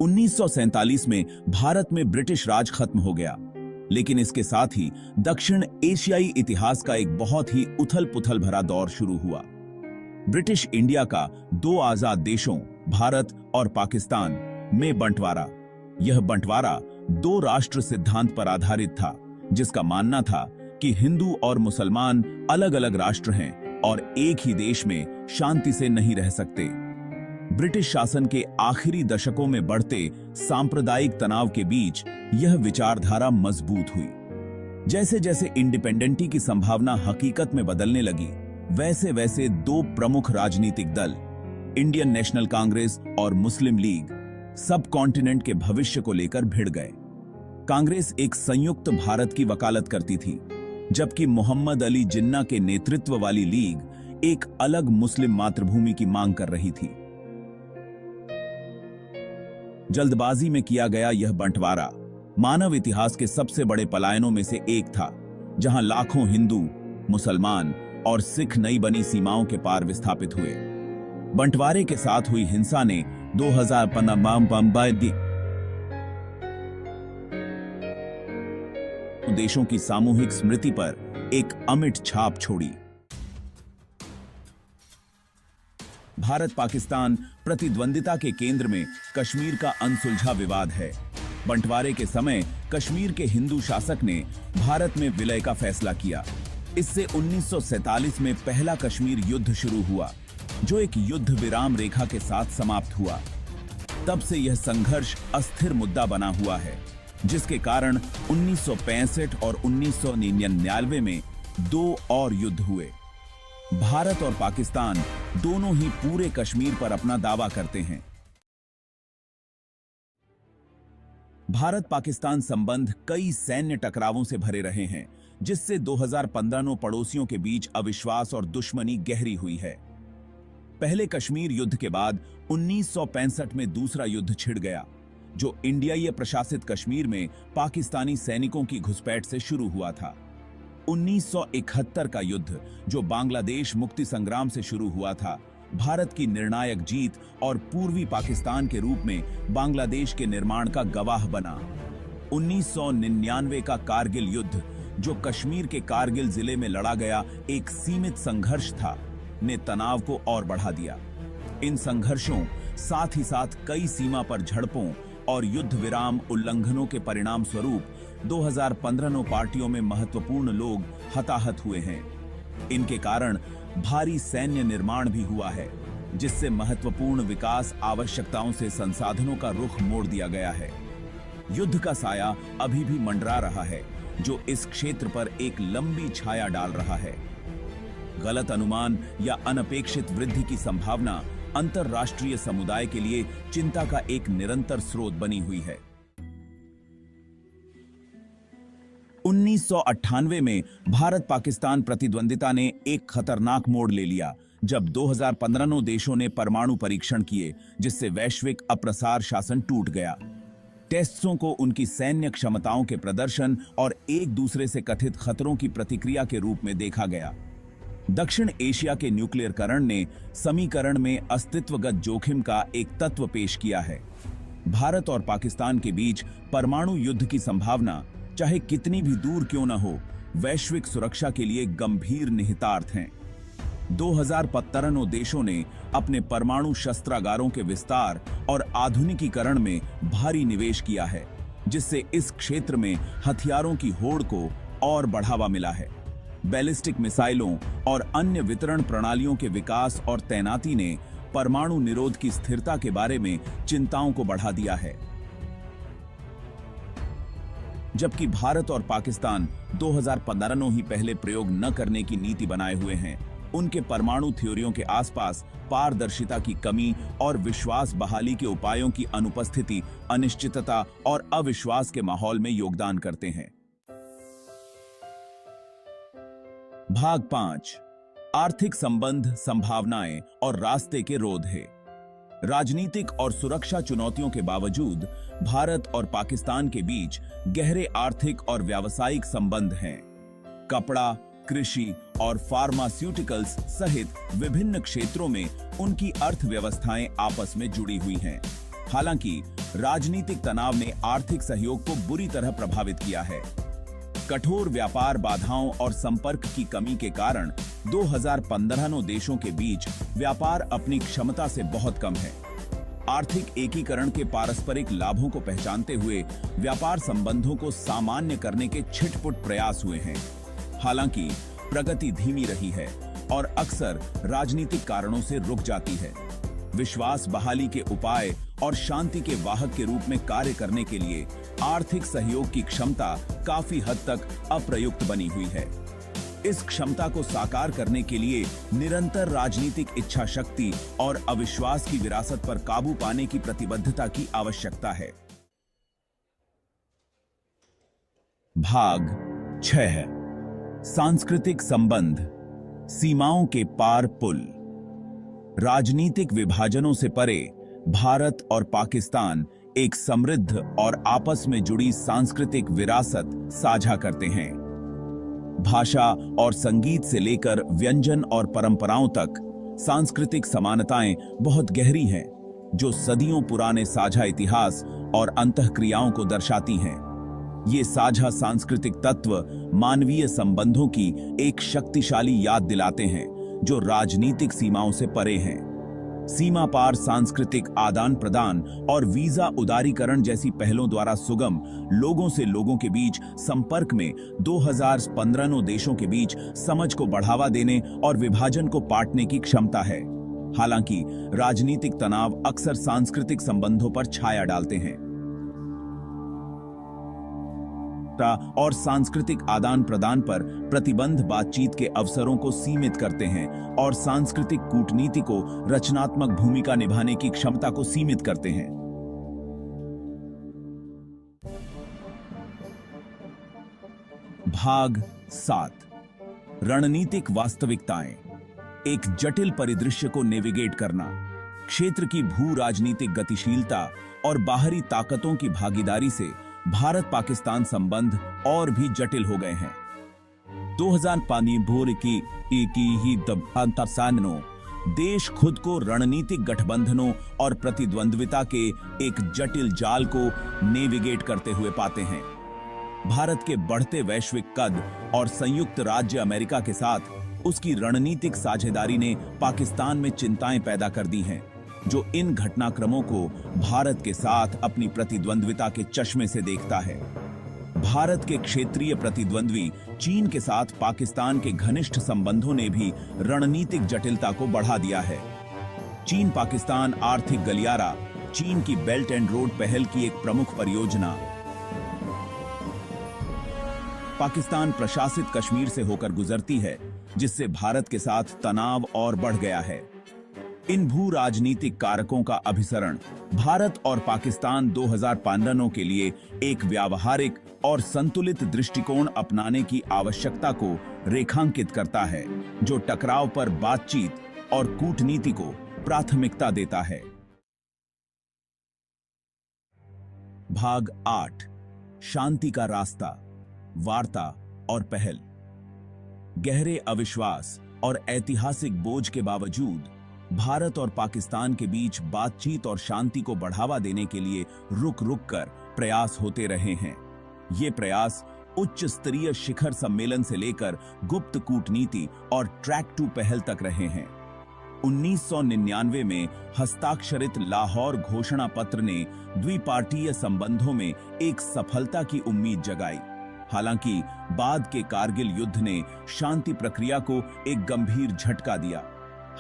1947 में भारत में ब्रिटिश राज खत्म हो गया, लेकिन इसके साथ ही दक्षिण एशियाई इतिहास का एक बहुत ही उथल-पुथल भरा दौर शुरू हुआ। ब्रिटिश इंडिया का दो आजाद देशों भारत और पाकिस्तान में बंटवारा। यह बंटवारा दो राष्ट्र सिद्धांत पर आधारित था, जिसका मानना था कि हिंदू और मुसलमान अलग-अलग राष्ट्र हैं और एक ही देश में शांति से नहीं रह सकते। ब्रिटिश शासन के आखिरी दशकों में बढ़ते सांप्रदायिक तनाव के बीच यह विचारधारा मजबूत हुई। जैसे जैसे इंडिपेंडेंटी की संभावना हकीकत में बदलने लगी, वैसे वैसे दो प्रमुख राजनीतिक दल, इंडियन नेशनल कांग्रेस और मुस्लिम लीग, सब कॉन्टिनेंट के भविष्य को लेकर भिड़ गए। कांग्रेस एक संयुक्त भारत की वकालत करती थी, जबकि मोहम्मद अली जिन्ना के नेतृत्व वाली लीग एक अलग मुस्लिम मातृभूमि की मांग कर रही थी। जल्दबाजी में किया गया यह बंटवारा मानव इतिहास के सबसे बड़े पलायनों में से एक था, जहां लाखों हिंदू, मुसलमान और सिख नई बनी सीमाओं के पार विस्थापित हुए। बंटवारे के साथ हुई हिंसा ने 2015 देशों की सामूहिक स्मृति पर एक अमिट छाप छोड़ी। भारत पाकिस्तान प्रतिद्वंदिता के केंद्र में कश्मीर का अनसुलझा विवाद है। बंटवारे के समय कश्मीर के हिंदू शासक ने भारत में विलय का फैसला किया। इससे 1947 में पहला कश्मीर युद्ध शुरू हुआ, जो एक युद्ध विराम रेखा के साथ समाप्त हुआ। तब से यह संघर्ष अस्थिर मुद्दा बना हुआ है, जिसके कारण 1965 और 1999 में दो और युद्ध हुए। भारत और पाकिस्तान दोनों ही पूरे कश्मीर पर अपना दावा करते हैं। भारत पाकिस्तान संबंध कई सैन्य टकरावों से भरे रहे हैं, जिससे 2015 पड़ोसियों के बीच अविश्वास और दुश्मनी गहरी हुई है। पहले कश्मीर युद्ध के बाद 1965 में दूसरा युद्ध छिड़ गया, जो इंडियाई प्रशासित कश्मीर में पाकिस्तानी सैनिकों की घुसपैठ से शुरू हुआ था। 1971 का युद्ध, जो बांग्लादेश मुक्ति संग्राम से शुरू हुआ था, भारत की निर्णायक जीत और पूर्वी पाकिस्तान के रूप में बांग्लादेश के निर्माण का गवाह बना। 1999 का कारगिल युद्ध, जो कश्मीर के कारगिल जिले में लड़ा गया एक सीमित संघर्ष था, ने तनाव को और बढ़ा दिया। इन संघर्षों, साथ ही साथ कई सीमा पर झड़पों और युद्ध विराम उल्लंघनों के परिणाम स्वरूप 2015 पार्टियों में महत्वपूर्ण लोग हताहत हुए हैं। इनके कारण भारी सैन्य निर्माण भी हुआ है, जिससे महत्वपूर्ण विकास आवश्यकताओं से संसाधनों का रुख मोड़ दिया गया है। युद्ध का साया अभी भी मंडरा रहा है, जो इस क्षेत्र पर एक लंबी छाया डाल रहा है। गलत अनुमान या अनपेक्षित वृद्धि की संभावना अंतरराष्ट्रीय समुदाय के लिए चिंता का एक निरंतर स्रोत बनी हुई है। 1998 में भारत पाकिस्तान प्रतिद्वंदिता ने एक खतरनाक मोड़ ले लिया, जब 2015 देशों ने परमाणु परीक्षण किए, जिससे वैश्विक अप्रसार शासन टूट गया। टेस्टों को उनकी सैन्य क्षमताओं के प्रदर्शन और एक दूसरे से कथित खतरों की प्रतिक्रिया के रूप में देखा गया। दक्षिण एशिया के न्यूक्लियरकरण ने समीकरण में अस्तित्वगत जोखिम का एक तत्व पेश किया है। भारत और पाकिस्तान के बीच परमाणु युद्ध की संभावना, चाहे कितनी भी दूर क्यों न हो, वैश्विक सुरक्षा के लिए गंभीर निहितार्थ हैं। 2015 देशों ने अपने परमाणु शस्त्रागारों के विस्तार और आधुनिकीकरण में भारी निवेश किया है, जिससे इस क्षेत्र में हथियारों की होड़ को और बढ़ावा मिला है। बैलिस्टिक मिसाइलों और अन्य वितरण प्रणालियों के विकास और तैनाती ने परमाणु निरोध की स्थिरता के बारे में चिंताओं को बढ़ा दिया है। जबकि भारत और पाकिस्तान 2015 ही पहले प्रयोग न करने की नीति बनाए हुए हैं, उनके परमाणु थ्योरियों के आसपास पारदर्शिता की कमी और विश्वास बहाली के उपायों की अनुपस्थिति अनिश्चितता और अविश्वास के माहौल में योगदान करते हैं। भाग 5, आर्थिक संबंध, संभावनाएं और रास्ते के रोधे। राजनीतिक और सुरक्षा चुनौतियों के बावजूद भारत और पाकिस्तान के बीच गहरे आर्थिक और व्यावसायिक संबंध हैं। कपड़ा, कृषि और फार्मास्यूटिकल्स सहित विभिन्न क्षेत्रों में उनकी अर्थव्यवस्थाएं आपस में जुड़ी हुई हैं। हालांकि राजनीतिक तनाव ने आर्थिक सहयोग को बुरी तरह प्रभावित किया है। कठोर व्यापार बाधाओं और संपर्क की कमी के कारण 2015 देशों के बीच व्यापार अपनी क्षमता से बहुत कम है। आर्थिक एकीकरण के पारस्परिक लाभों को पहचानते हुए व्यापार संबंधों को सामान्य करने के छिटपुट प्रयास हुए हैं। हालांकि प्रगति धीमी रही है और अक्सर राजनीतिक कारणों से रुक जाती है। विश्वास बहाली के उपाय और शांति के वाहक के रूप में कार्य करने के लिए आर्थिक सहयोग की क्षमता काफी हद तक अप्रयुक्त बनी हुई है। इस क्षमता को साकार करने के लिए निरंतर राजनीतिक इच्छा शक्ति और अविश्वास की विरासत पर काबू पाने की प्रतिबद्धता की आवश्यकता है। भाग 6, सांस्कृतिक संबंध, सीमाओं के पार पुल। राजनीतिक विभाजनों से परे भारत और पाकिस्तान एक समृद्ध और आपस में जुड़ी सांस्कृतिक विरासत साझा करते हैं। भाषा और संगीत से लेकर व्यंजन और परंपराओं तक सांस्कृतिक समानताएं बहुत गहरी हैं, जो सदियों पुराने साझा इतिहास और अंतःक्रियाओं को दर्शाती हैं। ये साझा सांस्कृतिक तत्व मानवीय संबंधों की एक शक्तिशाली याद दिलाते हैं जो राजनीतिक सीमाओं से परे हैं। सीमा पार सांस्कृतिक आदान प्रदान और वीजा उदारीकरण जैसी पहलों द्वारा सुगम लोगों से लोगों के बीच संपर्क में 2015 देशों के बीच समझ को बढ़ावा देने और विभाजन को पाटने की क्षमता है। हालांकि राजनीतिक तनाव अक्सर सांस्कृतिक संबंधों पर छाया डालते हैं और सांस्कृतिक आदान प्रदान पर प्रतिबंध बातचीत के अवसरों को सीमित करते हैं और सांस्कृतिक कूटनीति को रचनात्मक भूमिका निभाने की क्षमता को सीमित करते हैं। भाग 7, रणनीतिक वास्तविकताएं, एक जटिल परिदृश्य को नेविगेट करना। क्षेत्र की भू राजनीतिक गतिशीलता और बाहरी ताकतों की भागीदारी से भारत पाकिस्तान संबंध और भी जटिल हो गए हैं। 2015 की देश खुद को रणनीतिक गठबंधनों और प्रतिद्वंद्विता के एक जटिल जाल को नेविगेट करते हुए पाते हैं। भारत के बढ़ते वैश्विक कद और संयुक्त राज्य अमेरिका के साथ उसकी रणनीतिक साझेदारी ने पाकिस्तान में चिंताएं पैदा कर दी हैं, जो इन घटनाक्रमों को भारत के साथ अपनी प्रतिद्वंद्विता के चश्मे से देखता है। भारत के क्षेत्रीय प्रतिद्वंद्वी चीन के साथ पाकिस्तान के घनिष्ठ संबंधों ने भी रणनीतिक जटिलता को बढ़ा दिया है। चीन पाकिस्तान आर्थिक गलियारा, चीन की बेल्ट एंड रोड पहल की एक प्रमुख परियोजना, पाकिस्तान प्रशासित कश्मीर से होकर गुजरती है, जिससे भारत के साथ तनाव और बढ़ गया है। इन भू राजनीतिक कारकों का अभिसरण भारत और पाकिस्तान 2015 के लिए एक व्यावहारिक और संतुलित दृष्टिकोण अपनाने की आवश्यकता को रेखांकित करता है, जो टकराव पर बातचीत और कूटनीति को प्राथमिकता देता है। भाग 8, शांति का रास्ता, वार्ता और पहल। गहरे अविश्वास और ऐतिहासिक बोझ के बावजूद भारत और पाकिस्तान के बीच बातचीत और शांति को बढ़ावा देने के लिए रुक रुक कर प्रयास होते रहे हैं। ये प्रयास उच्च स्तरीय शिखर सम्मेलन से लेकर गुप्त कूटनीति और ट्रैक टू पहल तक रहे हैं। 1999 में हस्ताक्षरित लाहौर घोषणा पत्र ने द्विपार्टीय संबंधों में एक सफलता की उम्मीद जगाई। हालांकि बाद के कारगिल युद्ध ने शांति प्रक्रिया को एक गंभीर झटका दिया।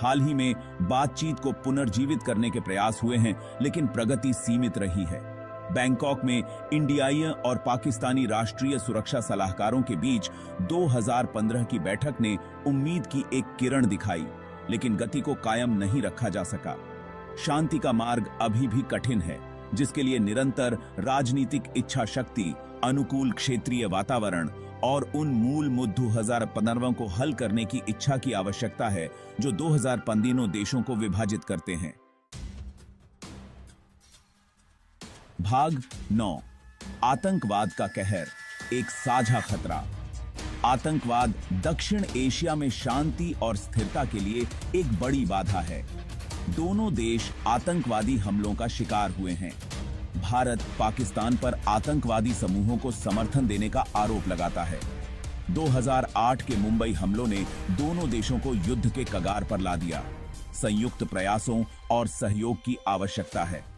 हाल ही में बातचीत को पुनर्जीवित करने के प्रयास हुए हैं, लेकिन प्रगति सीमित रही है। बैंकॉक में इंडियाई और पाकिस्तानी राष्ट्रीय सुरक्षा सलाहकारों के बीच 2015 की बैठक ने उम्मीद की एक किरण दिखाई, लेकिन गति को कायम नहीं रखा जा सका। शांति का मार्ग अभी भी कठिन है, जिसके लिए निरंतर राजनीतिक इच्छा शक्ति, अनुकूल क्षेत्रीय वातावरण और उन मूल मुद्दों 2015 को हल करने की इच्छा की आवश्यकता है जो 2015 देशों को विभाजित करते हैं। भाग 9, आतंकवाद का कहर, एक साझा खतरा। आतंकवाद दक्षिण एशिया में शांति और स्थिरता के लिए एक बड़ी बाधा है। दोनों देश आतंकवादी हमलों का शिकार हुए हैं। भारत पाकिस्तान पर आतंकवादी समूहों को समर्थन देने का आरोप लगाता है। 2008 के मुंबई हमलों ने दोनों देशों को युद्ध के कगार पर ला दिया। संयुक्त प्रयासों और सहयोग की आवश्यकता है।